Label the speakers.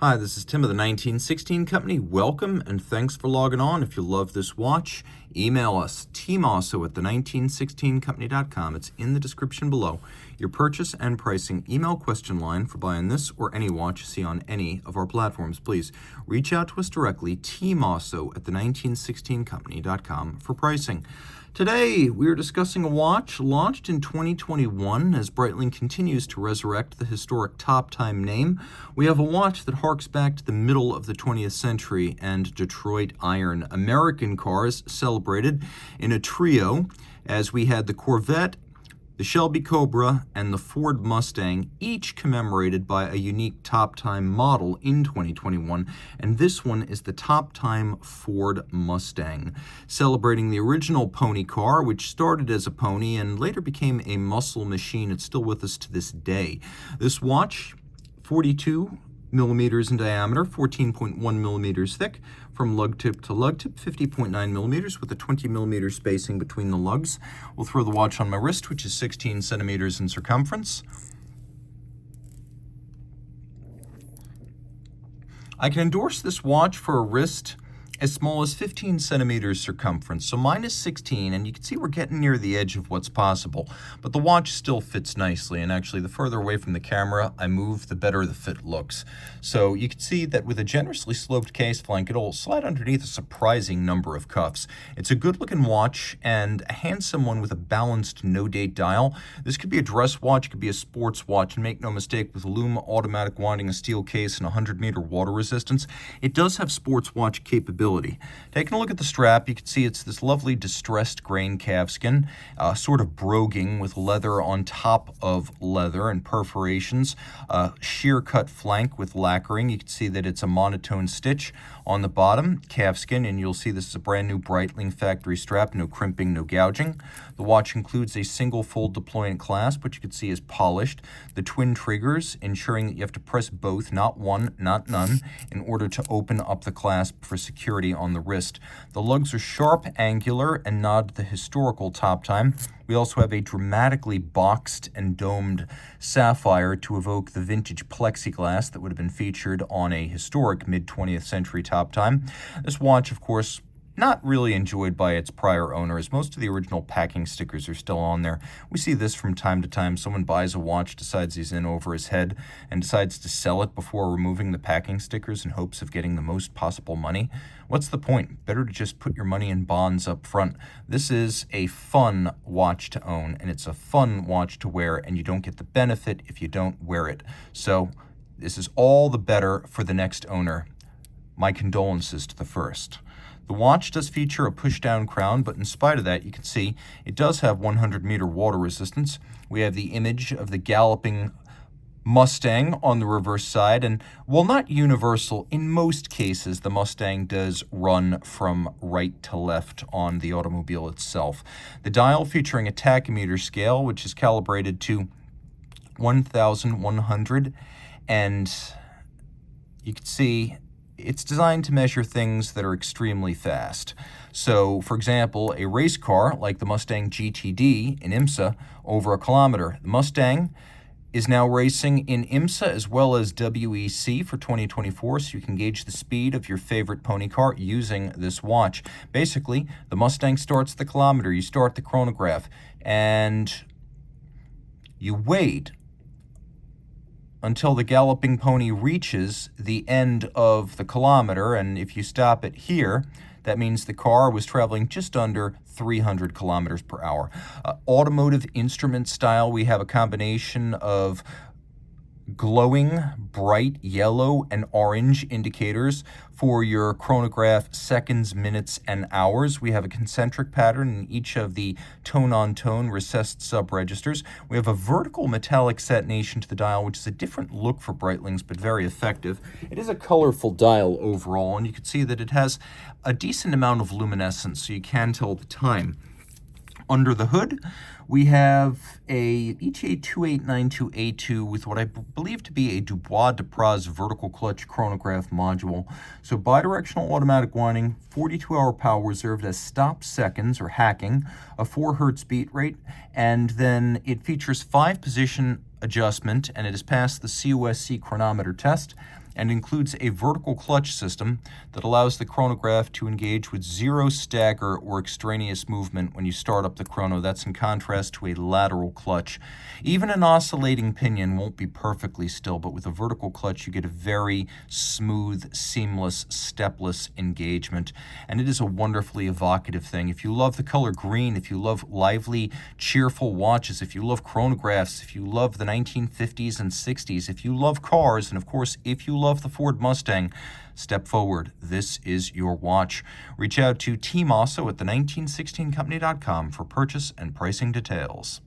Speaker 1: Hi, this is Tim of the 1916 Company. Welcome and thanks for logging on. If you love this watch, email us, Team Mosso at the1916company.com. It's in the description below. Your purchase and pricing email question line for buying this or any watch you see on any of our platforms. Please reach out to us directly, tmosso at the1916company.com for pricing. Today, we are discussing a watch launched in 2021 as Breitling continues to resurrect the historic Top Time name. We have a watch that harks back to the middle of the 20th century and Detroit iron. American cars celebrated in a trio as we had the Corvette, the Shelby Cobra, and the Ford Mustang, each commemorated by a unique Top Time model in 2021, and this one is the Top Time Ford Mustang, celebrating the original pony car, which started as a pony and later became a muscle machine. It's still with us to this day. This watch, 42 millimeters in diameter, 14.1 millimeters thick, from lug tip to lug tip, 50.9 millimeters with a 20 millimeter spacing between the lugs. We'll throw the watch on my wrist, which is 16 centimeters in circumference. I can endorse this watch for a wrist as small as 15 centimeters circumference. So mine is 16, and you can see we're getting near the edge of what's possible. But the watch still fits nicely, and actually the further away from the camera I move, the better the fit looks. So you can see that with a generously sloped case flank, it'll slide underneath a surprising number of cuffs. It's a good-looking watch and a handsome one with a balanced no-date dial. This could be a dress watch, could be a sports watch, and make no mistake, with loom, automatic winding, a steel case, and 100-meter water resistance, it does have sports watch capability. Taking a look at the strap, you can see it's this lovely distressed grain calfskin, sort of broguing with leather on top of leather and perforations, sheer cut flank with lacquering. You can see that it's a monotone stitch on the bottom, calfskin, and you'll see this is a brand new Breitling factory strap, no crimping, no gouging. The watch includes a single fold deployant clasp, which you can see is polished. The twin triggers, ensuring that you have to press both, not one, not none, in order to open up the clasp for security on the wrist. The lugs are sharp, angular, and nod to the historical Top Time. We also have a dramatically boxed and domed sapphire to evoke the vintage plexiglass that would have been featured on a historic mid-20th century Top Time. This watch, of course, not really enjoyed by its prior owners. Most of the original packing stickers are still on there. We see this from time to time. Someone buys a watch, decides he's in over his head, and decides to sell it before removing the packing stickers in hopes of getting the most possible money. What's the point? Better to just put your money in bonds up front. This is a fun watch to own, and it's a fun watch to wear, and you don't get the benefit if you don't wear it. So this is all the better for the next owner. My condolences to the first. The watch does feature a push-down crown, but in spite of that, you can see it does have 100-meter water resistance. We have the image of the galloping Mustang on the reverse side, and while not universal, in most cases, the Mustang does run from right to left on the automobile itself. The dial featuring a tachymeter scale, which is calibrated to 1,100, and you can see it's designed to measure things that are extremely fast. So, for example, a race car like the Mustang GTD in IMSA over a kilometer. The Mustang is now racing in IMSA as well as WEC for 2024, so you can gauge the speed of your favorite pony car using this watch. Basically, the Mustang starts the kilometer, you start the chronograph, and you wait until the galloping pony reaches the end of the kilometer, and if you stop it here, that means the car was traveling just under 300 kilometers per hour. Automotive instrument style, we have a combination of glowing bright yellow and orange indicators for your chronograph seconds, minutes, and hours. We have a concentric pattern in each of the tone-on-tone recessed sub-registers. We have a vertical metallic satination to the dial, which is a different look for Breitlings, but very effective. It is a colorful dial overall, and you can see that it has a decent amount of luminescence, so you can tell the time. Under the hood, we have a ETA2892A2 with what I believe to be a Dubois Depraz vertical clutch chronograph module. So bidirectional automatic winding, 42-hour power reserved as stop seconds or hacking, a 4 Hz beat rate, and then it features 5-position adjustment, and it has passed the COSC chronometer test. and includes a vertical clutch system that allows the chronograph to engage with zero stagger or extraneous movement when you start up the chrono. That's in contrast to a lateral clutch. Even an oscillating pinion won't be perfectly still, but with a vertical clutch you get a very smooth, seamless, stepless engagement, and it is a wonderfully evocative thing. If you love the color green, if you love lively, cheerful watches, if you love chronographs, if you love the 1950s and 60s, if you love cars, and of course if you love the Ford Mustang, step forward. This is your watch. Reach out to Team Mosso at the 1916company.com for purchase and pricing details.